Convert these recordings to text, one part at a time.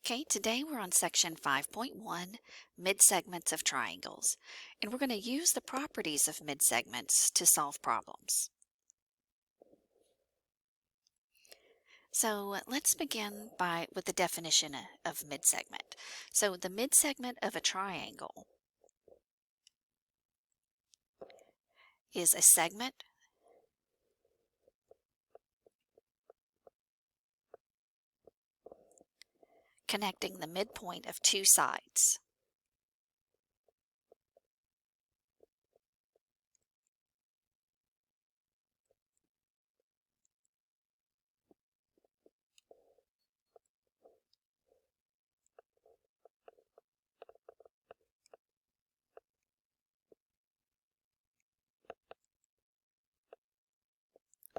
Okay, today we're on section 5.1, Midsegments of Triangles, and we're going to use the properties of midsegments to solve problems. So let's begin with the definition of midsegment. So the midsegment of a triangle is a segment connecting the midpoint of two sides.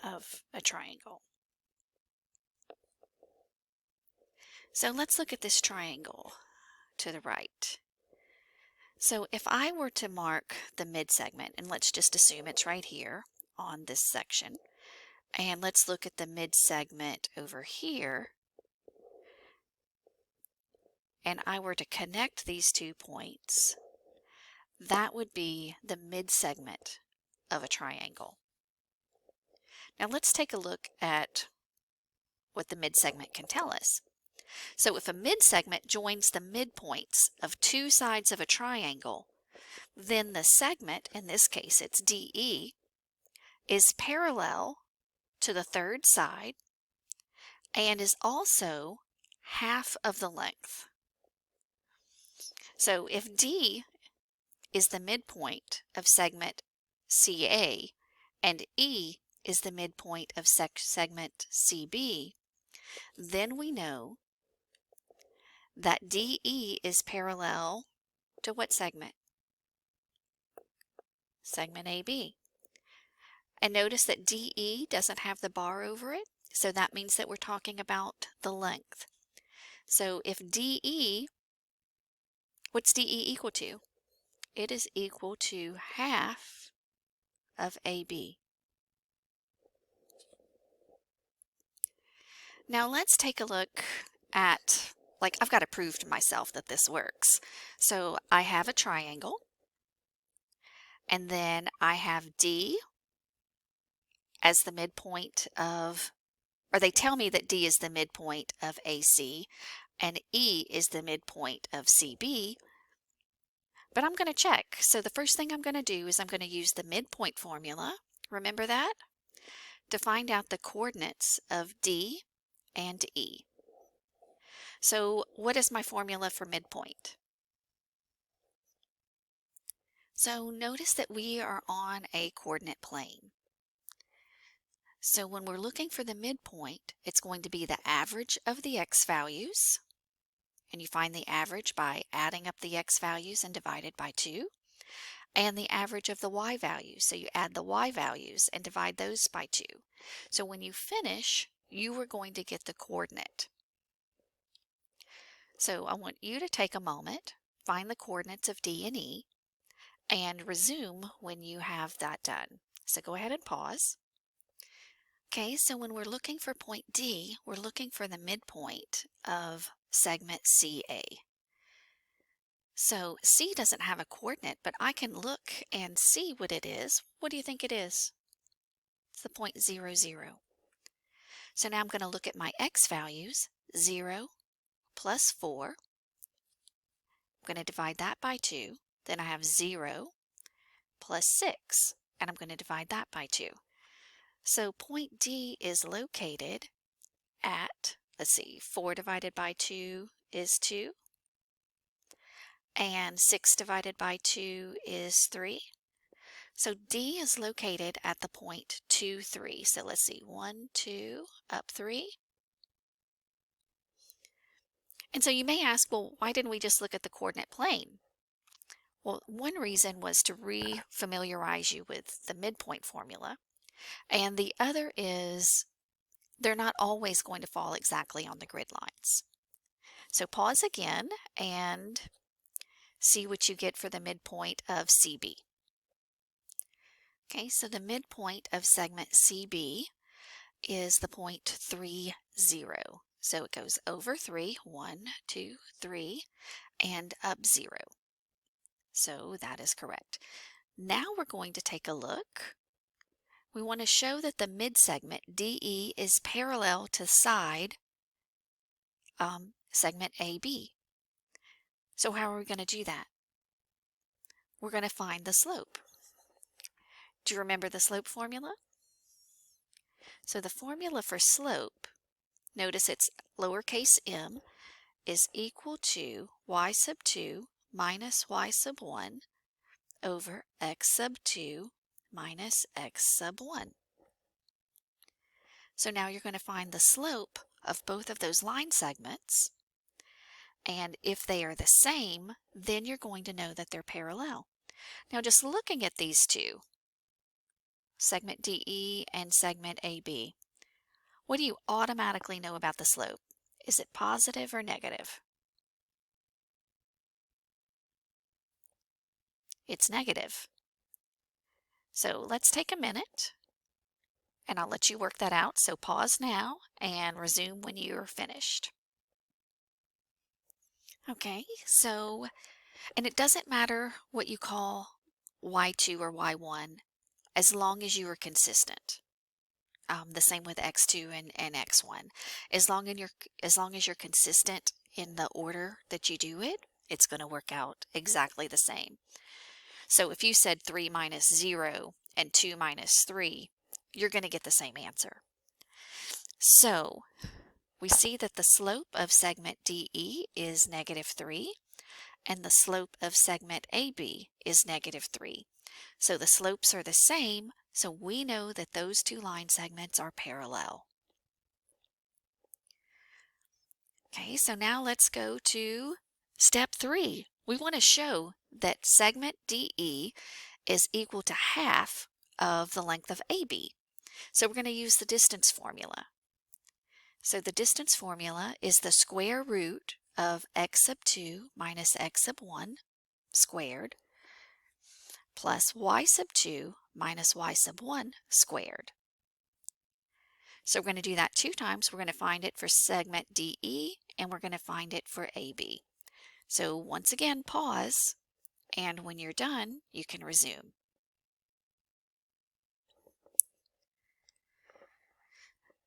Of a triangle. So let's look at this triangle to the right. So if I were to mark the midsegment, and let's just assume it's right here on this section, and let's look at the midsegment over here, and I were to connect these 2 points, that would be the midsegment of a triangle. Now let's take a look at what the midsegment can tell us. So if a midsegment joins the midpoints of two sides of a triangle, then the segment, in this case it's DE, is parallel to the third side and is also half of the length. So if D is the midpoint of segment CA and E is the midpoint of segment CB, then we know that DE is parallel to what segment? Segment AB. And notice that DE doesn't have the bar over it, so that means that we're talking about the length. So if DE, what's DE equal to? It is equal to half of AB. Now let's take a look at, I've got to prove to myself that this works. So I have a triangle, and then I have D as the midpoint of, or they tell me that D is the midpoint of AC, and E is the midpoint of CB, but I'm going to check. So the first thing I'm going to do is I'm going to use the midpoint formula, remember that, to find out the coordinates of D and E. So what is my formula for midpoint? So notice that we are on a coordinate plane. So when we're looking for the midpoint, it's going to be the average of the x values, and you find the average by adding up the x values and divide it by 2, and the average of the y values. So you add the y values and divide those by 2. So when you finish, you are going to get the coordinate. So I want you to take a moment, find the coordinates of D and E, and resume when you have that done. So go ahead and pause. Okay, so when we're looking for point D, we're looking for the midpoint of segment CA. So C doesn't have a coordinate, but I can look and see what it is. What do you think it is? It's the point 0, 0. So now I'm going to look at my x values, 0 plus 4. I'm going to divide that by 2. Then I have 0 plus 6, and I'm going to divide that by 2. So point D is located at, let's see, 4 divided by 2 is 2, and 6 divided by 2 is 3. So D is located at the point 2, 3. So let's see, 1, 2, up 3. And so you may ask, well, why didn't we just look at the coordinate plane? Well, one reason was to re-familiarize you with the midpoint formula. And the other is they're not always going to fall exactly on the grid lines. So pause again and see what you get for the midpoint of CB. Okay, so the midpoint of segment CB is the point 3, 0. So it goes over 3, 1, 2, 3, and up 0. So that is correct. Now we're going to take a look. We want to show that the midsegment DE is parallel to side segment AB. So how are we going to do that? We're going to find the slope. Do you remember the slope formula? So the formula for slope, notice it's lowercase m, is equal to y sub 2 minus y sub 1 over x sub 2 minus x sub 1. So now you're going to find the slope of both of those line segments, and if they are the same, then you're going to know that they're parallel. Now just looking at these two, segment DE and segment AB, what do you automatically know about the slope? Is it positive or negative? It's negative. So let's take a minute and I'll let you work that out. So pause now and resume when you're finished. Okay, so, and it doesn't matter what you call y2 or y1 as long as you are consistent. The same with x2 and x1. As long as you're consistent in the order that you do it, it's going to work out exactly the same. So if you said 3 minus 0 and 2 minus 3, you're going to get the same answer. So we see that the slope of segment DE is negative 3, and the slope of segment AB is negative 3. So the slopes are the same, so we know that those two line segments are parallel. Okay, so now let's go to step 3. We want to show that segment DE is equal to half of the length of AB. So we're going to use the distance formula. So the distance formula is the square root of x sub 2 minus x sub 1 squared plus y sub 2 minus y sub 1 squared. So we're going to do that 2 times. We're going to find it for segment DE and we're going to find it for AB. So once again, pause, and when you're done, you can resume.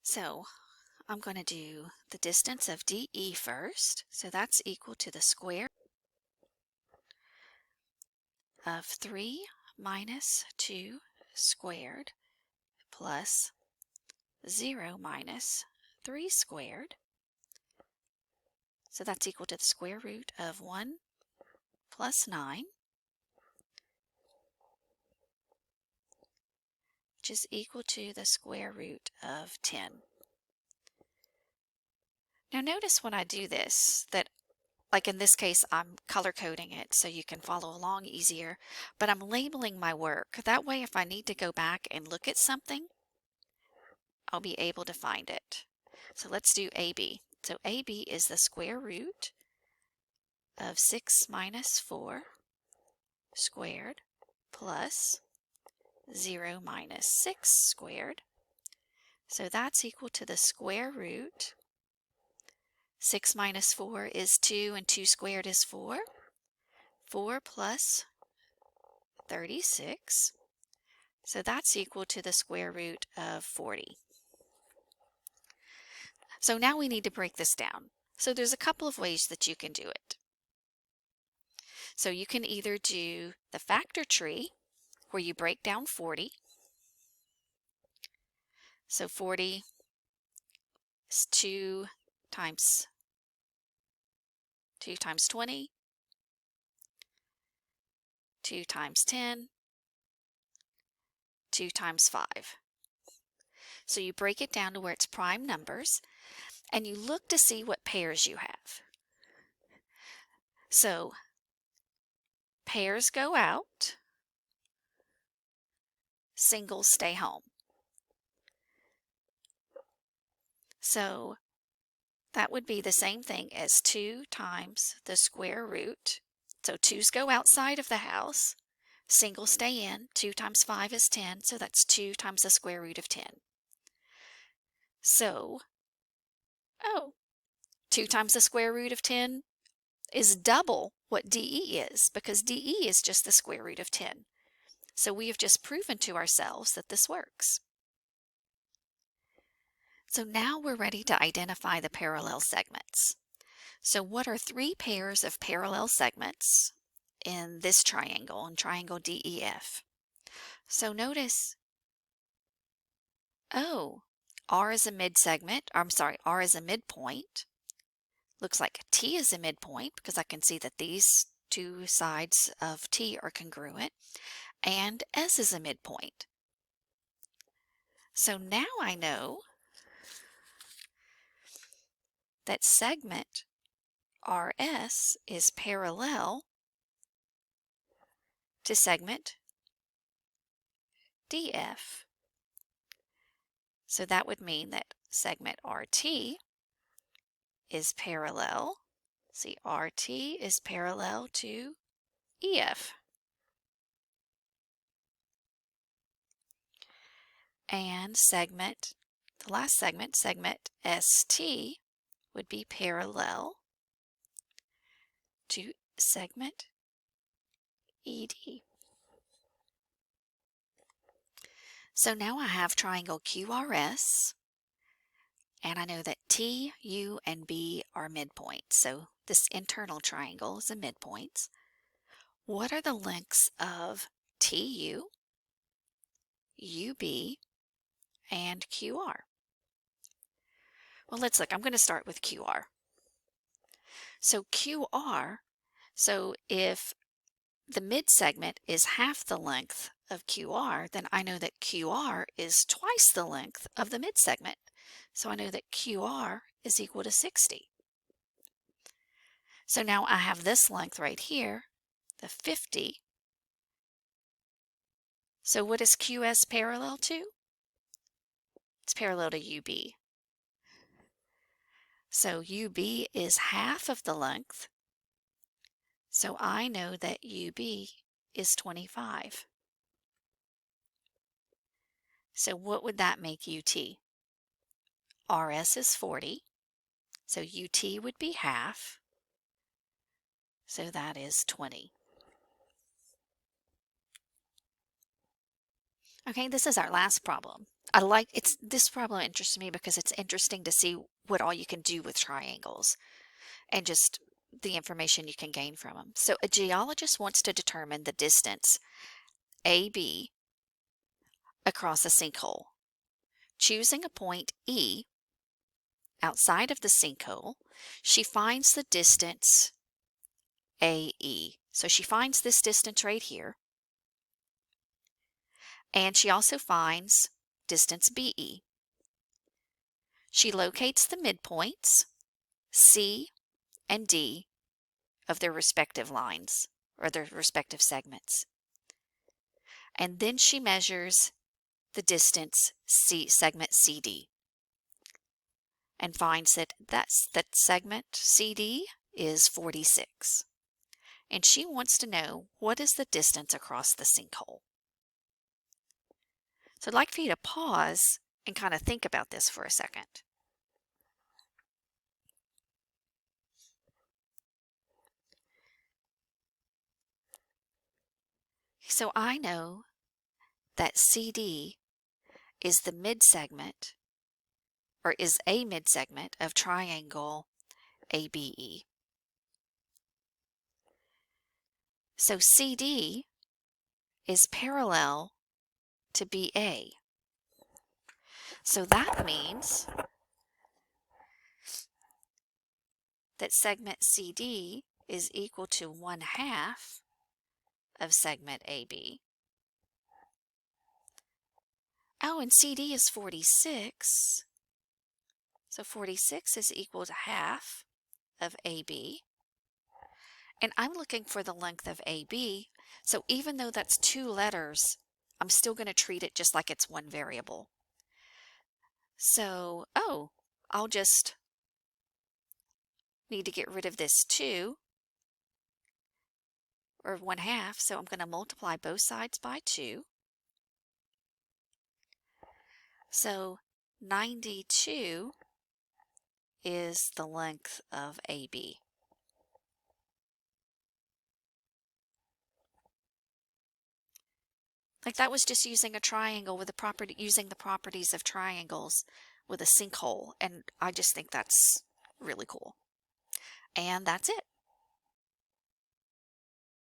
So I'm going to do the distance of DE first. So that's equal to the square of 3 minus 2 squared plus 0 minus 3 squared. So that's equal to the square root of 1 plus 9, which is equal to the square root of 10. Now notice when I do this that, like in this case, I'm color coding it so you can follow along easier, but I'm labeling my work. That way if I need to go back and look at something, I'll be able to find it. So let's do AB. So AB is the square root of 6 minus 4 squared plus 0 minus 6 squared. So that's equal to the square root. 6 minus 4 is 2 and 2 squared is 4. 4 plus 36. So that's equal to the square root of 40. So now we need to break this down. So there's a couple of ways that you can do it. So you can either do the factor tree where you break down 40. So 40 is 2 times 20, 2 times 10, 2 times 5. So you break it down to where it's prime numbers and you look to see what pairs you have. So pairs go out, singles stay home. So that would be the same thing as 2 times the square root. So 2's go outside of the house, singles stay in. 2 times 5 is 10, so that's 2 times the square root of 10. So, oh, 2 times the square root of 10 is double what DE is, because DE is just the square root of 10. So we have just proven to ourselves that this works. So now we're ready to identify the parallel segments. So what are 3 pairs of parallel segments in this triangle, in triangle DEF? So notice, oh, R is a midsegment, R is a midpoint. Looks like T is a midpoint because I can see that these 2 sides of T are congruent, and S is a midpoint. So now I know that segment RS is parallel to segment DF. So that would mean that segment RT is parallel, see, RT is parallel to EF. And segment, the last segment, segment ST, would be parallel to segment ED. So now I have triangle QRS, and I know that T, U, and B are midpoints. So this internal triangle is a midpoint. What are the lengths of TU, UB, and QR? Well, let's look. I'm going to start with QR. So QR, so if the midsegment is half the length of QR, then I know that QR is twice the length of the midsegment. So I know that QR is equal to 60. So now I have this length right here, the 50. So what is QS parallel to? It's parallel to UB. So UB is half of the length. So I know that UB is 25. So what would that make UT? RS is 40. So UT would be half. So that is 20. Okay, this is our last problem. This problem interests me because it's interesting to see what all you can do with triangles and just the information you can gain from them. So a geologist wants to determine the distance AB across a sinkhole. Choosing a point E outside of the sinkhole, she finds the distance AE. So she finds this distance right here. And she also finds distance BE. She locates the midpoints, C and D, of their respective lines, or their respective segments. And then she measures the distance segment CD, and finds that that segment CD is 46. And she wants to know, what is the distance across the sinkhole? So I'd like for you to pause and kind of think about this for a second. So I know that CD is the midsegment, or is a midsegment of triangle ABE. So CD is parallel to BA. So that means that segment CD is equal to 1/2 of segment AB. Oh, and CD is 46. So 46 is equal to half of AB. And I'm looking for the length of AB. So even though that's 2 letters, I'm still going to treat it just like it's one variable. So, I'll just need to get rid of this 2, or 1/2. So I'm going to multiply both sides by 2. So 92 is the length of AB. Like that was just using a triangle with using the properties of triangles with a sinkhole, and I just think that's really cool. And that's it.